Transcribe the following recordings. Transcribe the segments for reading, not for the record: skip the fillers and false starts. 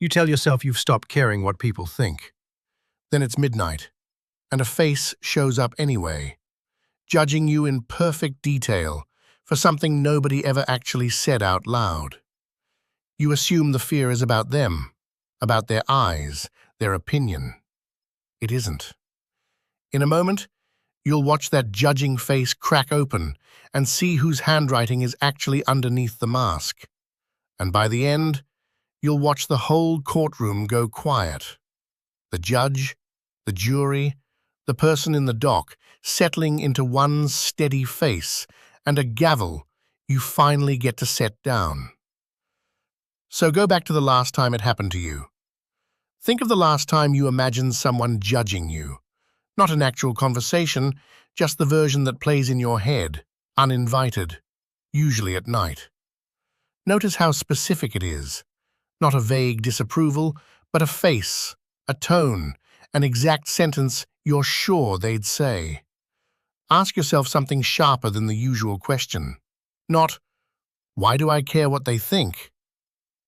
You tell yourself you've stopped caring what people think. Then it's midnight, and a face shows up anyway, judging you in perfect detail for something nobody ever actually said out loud. You assume the fear is about them, about their eyes, their opinion. It isn't. In a moment, you'll watch that judging face crack open and see whose handwriting is actually underneath the mask. And by the end, you'll watch the whole courtroom go quiet. The judge, the jury, the person in the dock settling into one steady face and a gavel you finally get to set down. So go back to the last time it happened to you. Think of the last time you imagined someone judging you. Not an actual conversation, just the version that plays in your head, uninvited, usually at night. Notice how specific it is. Not a vague disapproval, but a face, a tone, an exact sentence you're sure they'd say. Ask yourself something sharper than the usual question. Not, why do I care what they think?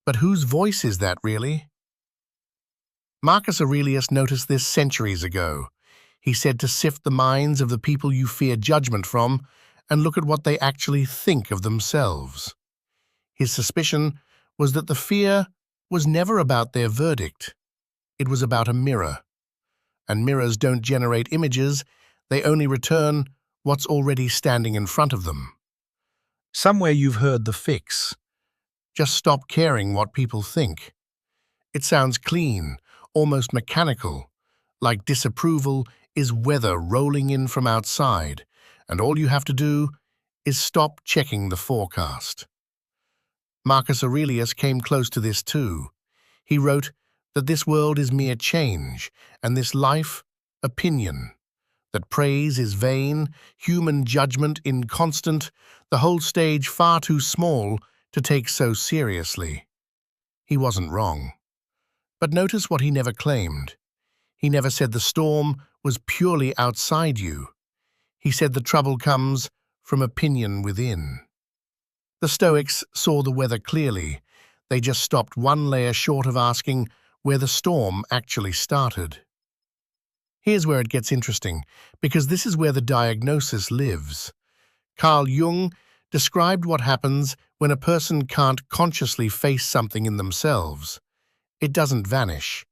But whose voice is that really? Marcus Aurelius noticed this centuries ago. He said to sift the minds of the people you fear judgment from and look at what they actually think of themselves. His suspicion was that the fear was never about their verdict. It was about a mirror. And mirrors don't generate images, they only return what's already standing in front of them. Somewhere you've heard the fix. Just stop caring what people think. It sounds clean, almost mechanical, like disapproval is weather rolling in from outside, and all you have to do is stop checking the forecast. Marcus Aurelius came close to this too. He wrote that this world is mere change, and this life, opinion, that praise is vain, human judgment inconstant, the whole stage far too small to take so seriously. He wasn't wrong. But notice what he never claimed. He never said the storm was purely outside you. He said the trouble comes from opinion within. The Stoics saw the weather clearly. They just stopped one layer short of asking where the storm actually started. Here's where it gets interesting, because this is where the diagnosis lives. Carl Jung described what happens when a person can't consciously face something in themselves. It doesn't vanish.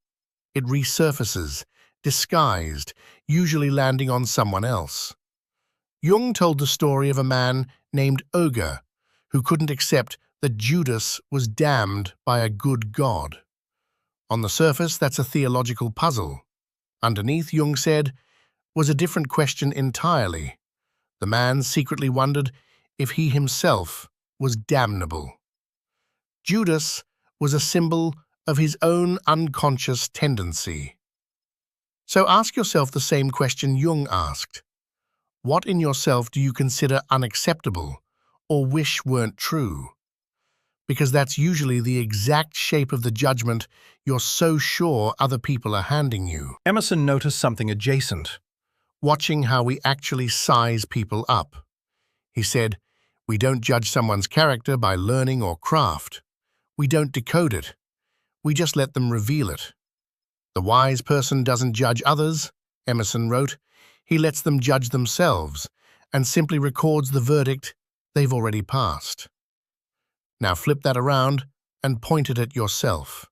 It resurfaces, disguised, usually landing on someone else. Jung told the story of a man named Ogre, who couldn't accept that Judas was damned by a good God. On the surface, that's a theological puzzle. Underneath, Jung said, was a different question entirely. The man secretly wondered if he himself was damnable. Judas was a symbol of his own unconscious tendency. So ask yourself the same question Jung asked. What in yourself do you consider unacceptable or wish weren't true? Because that's usually the exact shape of the judgment you're so sure other people are handing you. Emerson noticed something adjacent, watching how we actually size people up. He said, we don't judge someone's character by learning or craft. We don't decode it. We just let them reveal it. The wise person doesn't judge others, Emerson wrote. He lets them judge themselves and simply records the verdict they've already passed. Now flip that around and point it at yourself.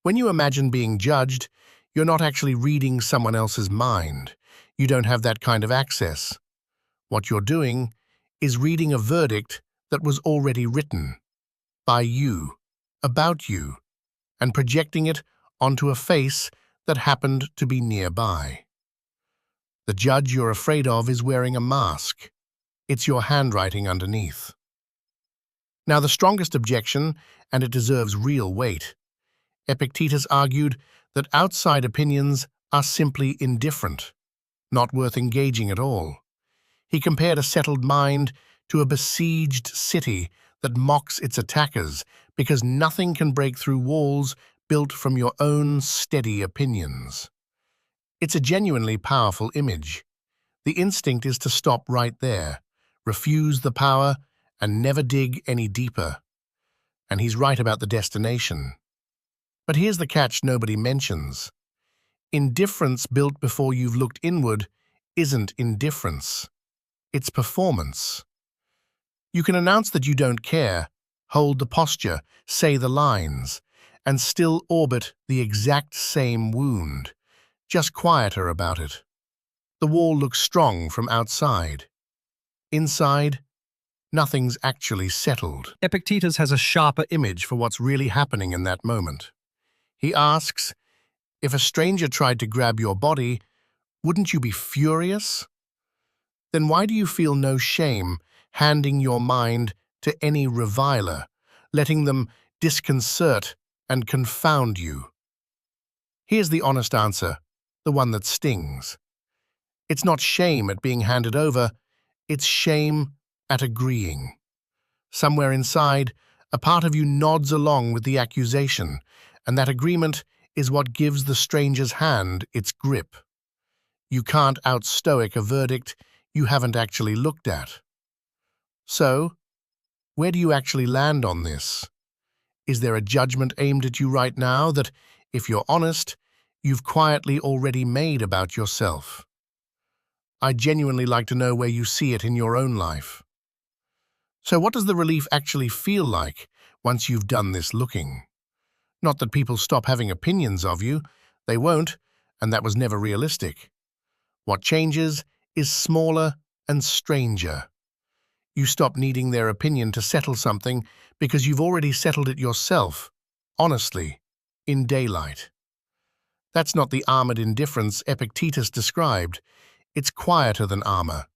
When you imagine being judged, you're not actually reading someone else's mind. You don't have that kind of access. What you're doing is reading a verdict that was already written by you, about you, and projecting it onto a face that happened to be nearby. The judge you're afraid of is wearing a mask. It's your handwriting underneath. Now the strongest objection, and it deserves real weight. Epictetus argued that outside opinions are simply indifferent, not worth engaging at all. He compared a settled mind to a besieged city that mocks its attackers because nothing can break through walls built from your own steady opinions. It's a genuinely powerful image. The instinct is to stop right there, refuse the power, and never dig any deeper. And he's right about the destination. But here's the catch nobody mentions. Indifference built before you've looked inward isn't indifference. It's performance. You can announce that you don't care, hold the posture, say the lines, and still orbit the exact same wound, just quieter about it. The wall looks strong from outside. Inside, nothing's actually settled. Epictetus has a sharper image for what's really happening in that moment. He asks, if a stranger tried to grab your body, wouldn't you be furious? Then why do you feel no shame handing your mind to any reviler, letting them disconcert and confound you? Here's the honest answer, the one that stings. It's not shame at being handed over, it's shame at agreeing. Somewhere inside, a part of you nods along with the accusation, and that agreement is what gives the stranger's hand its grip. You can't out-stoic a verdict you haven't actually looked at. So, where do you actually land on this? Is there a judgment aimed at you right now that, if you're honest, you've quietly already made about yourself? I'd genuinely like to know where you see it in your own life. So what does the relief actually feel like once you've done this looking? Not that people stop having opinions of you, they won't, and that was never realistic. What changes is smaller and stranger. You stop needing their opinion to settle something because you've already settled it yourself, honestly, in daylight. That's not the armored indifference Epictetus described. It's quieter than armor.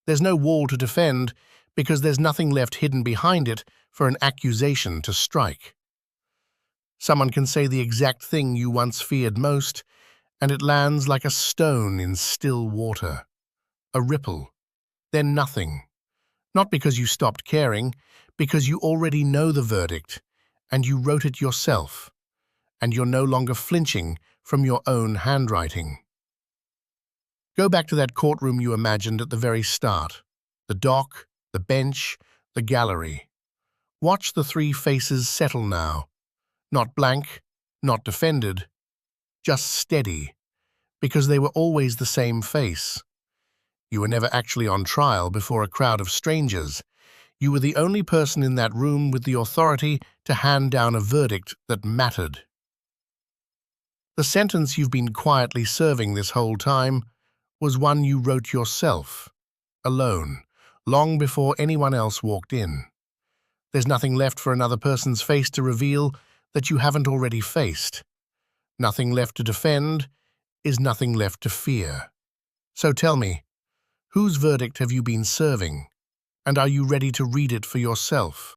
There's no wall to defend because there's nothing left hidden behind it for an accusation to strike. Someone can say the exact thing you once feared most, and it lands like a stone in still water. A ripple, then nothing. Not because you stopped caring, because you already know the verdict, and you wrote it yourself, and you're no longer flinching from your own handwriting. Go back to that courtroom you imagined at the very start. The dock, the bench, the gallery. Watch the three faces settle now. Not blank, not defended, just steady, because they were always the same face. You were never actually on trial before a crowd of strangers. You were the only person in that room with the authority to hand down a verdict that mattered. The sentence you've been quietly serving this whole time was one you wrote yourself, alone, long before anyone else walked in. There's nothing left for another person's face to reveal that you haven't already faced. Nothing left to defend is nothing left to fear. So tell me, whose verdict have you been serving, and are you ready to read it for yourself?